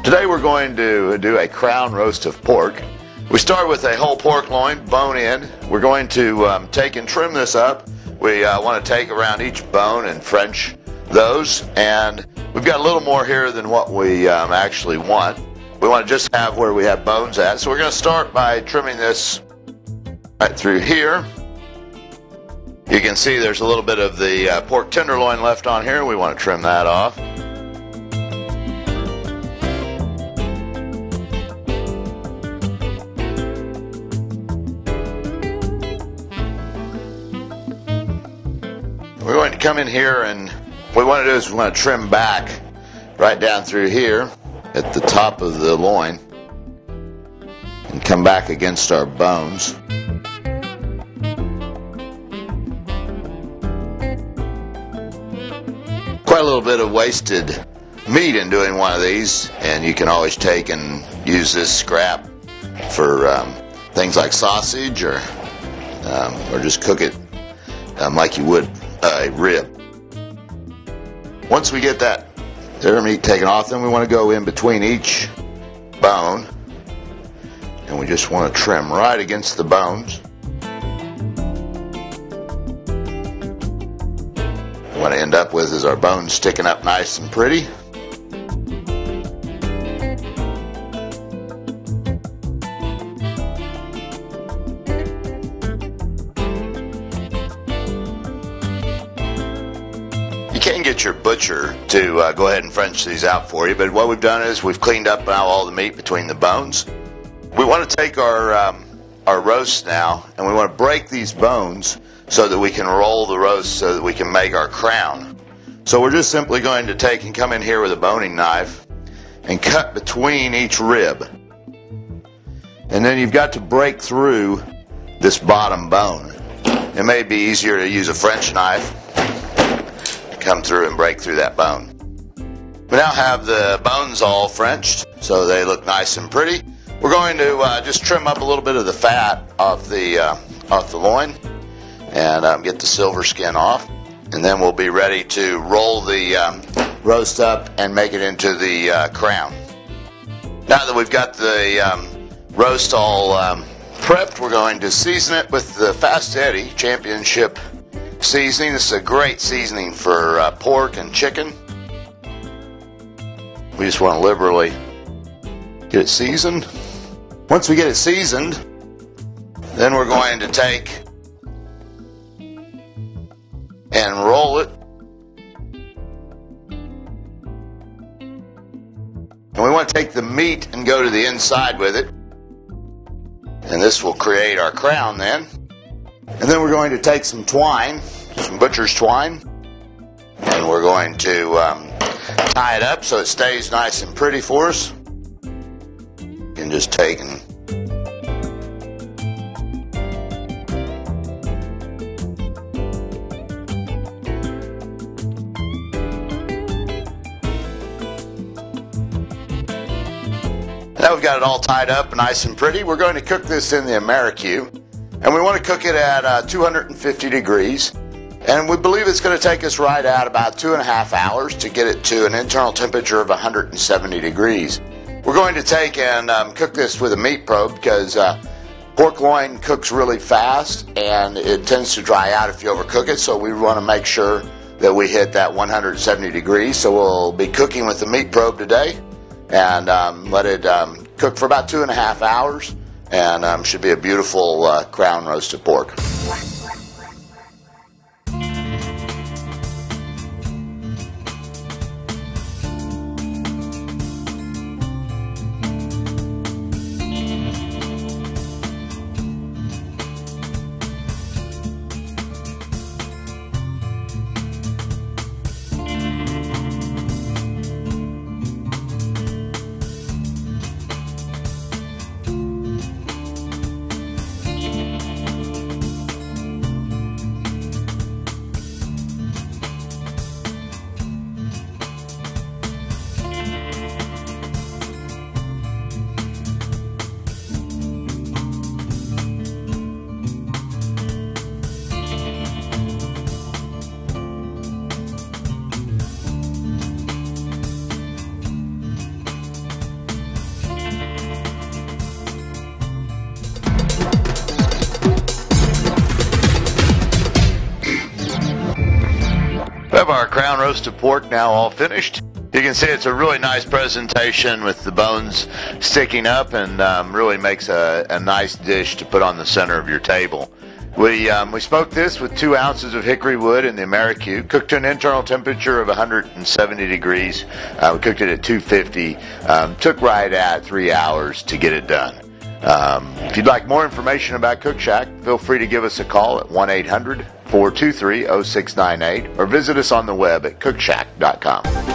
Today we're going to do a crown roast of pork. We start with a whole pork loin, bone in. We're going to take and trim this up. We want to take around each bone and French those, and we've got a little more here than what we actually want. We want to just have where we have bones at, so we're going to start by trimming this right through here. You can see there's a little bit of the pork tenderloin left on here. We want to trim that off. We're going to come in here, and what we want to do is we want to trim back right down through here at the top of the loin and come back against our bones. Quite a little bit of wasted meat in doing one of these, and you can always take and use this scrap for things like sausage or just cook it like you would a rib. Once we get that their meat taken off, then we want to go in between each bone, and we just want to trim right against the bones. What we want to end up with is our bones sticking up nice and pretty. You can get your butcher to go ahead and French these out for you, but what we've done is we've cleaned up now all the meat between the bones. We want to take our roast now, and we want to break these bones so that we can roll the roast so that we can make our crown. So we're just simply going to take and come in here with a boning knife and cut between each rib. And then you've got to break through this bottom bone. It may be easier to use a French knife. Come through and break through that bone. We now have the bones all Frenched, so they look nice and pretty. We're going to just trim up a little bit of the fat off the loin and get the silver skin off, and then we'll be ready to roll the roast up and make it into the crown. Now that we've got the roast all prepped, we're going to season it with the Fast Eddie Championship seasoning. This is a great seasoning for pork and chicken. We just want to liberally get it seasoned. Once we get it seasoned, then we're going to take and roll it. And we want to take the meat and go to the inside with it. And this will create our crown then. And then we're going to take some twine, some butcher's twine, and we're going to tie it up so it stays nice and pretty for us. You can just take and now we've got it all tied up nice and pretty. We're going to cook this in the AmeriQue. And we want to cook it at 250 degrees. And we believe it's going to take us right at about 2.5 hours to get it to an internal temperature of 170 degrees. We're going to take and cook this with a meat probe because pork loin cooks really fast and it tends to dry out if you overcook it. So we want to make sure that we hit that 170 degrees. So we'll be cooking with the meat probe today and let it cook for about 2.5 hours. And should be a beautiful crown roasted pork. our crown roasted pork now all finished. You can see it's a really nice presentation with the bones sticking up, and really makes a nice dish to put on the center of your table. We smoked this with 2 ounces of hickory wood in the AmeriQue, cooked to an internal temperature of 170 degrees. We cooked it at 250. Took right at 3 hours to get it done. If you'd like more information about Cookshack, feel free to give us a call at 1-800-423-0698 or visit us on the web at cookshack.com.